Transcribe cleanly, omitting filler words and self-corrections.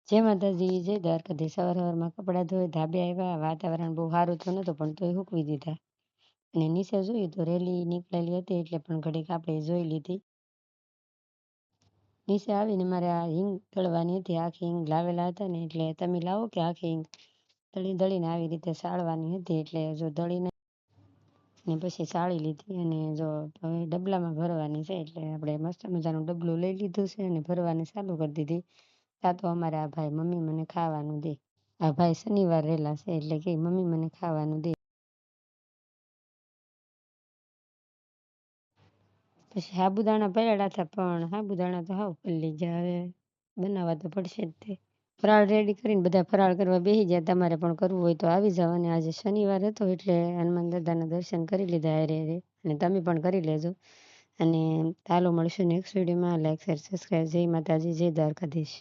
જય માતાજી, જય દ્વારકાધીશ. સવારમાં કપડાં ધોઈ ધાબે આવ્યા. વાતાવરણ બહુ સારું તો નહોતું પણ તોય સૂકવી દીધા. અને નીચે જોયું તો રેલી નીકળેલી હતી એટલે પણ ઘડીક આપણે જોઈ લીધી. નીચે આવીને મારે આ હિંગ દળવાની હતી. આખી હિંગ લાવેલા હતા ને એટલે તમે લાવો કે આખી હિંગ દળીને આવી રીતે સાળવાની હતી. એટલે જો દળીને ને પછી સાળી લીધી અને જો હવે ડબલામાં ભરવાની છે. એટલે આપણે મસ્ત મજાનું ડબલું લઈ લીધું છે અને ભરવાની ચાલુ કરી દીધી. આ તો અમારા આ ભાઈ મમ્મી મને ખાવાનું દે. આ ભાઈ શનિવાર રહેલા છે એટલે કે મમ્મી મને ખાવાનું દે. પછી સાબુદાણા પલાળ્યા હતા પણ સાબુદાણા તો હાવ પલળી ગયા. હવે બનાવવા તો પડશે જ તે. ફરાળ રેડી કરીને બધા ફરાળ કરવા બેસી ગયા. તમારે પણ કરવું હોય તો આવી જાવ. અને આજે શનિવાર હતો એટલે હનુમાન દાદાના દર્શન કરી લીધા હારે અને તમે પણ કરી લેજો. અને ચાલો મળશું નેક્સ્ટ વિડીયોમાં. Like share subscribe. જય માતાજી, જય દ્વારકાધીશ.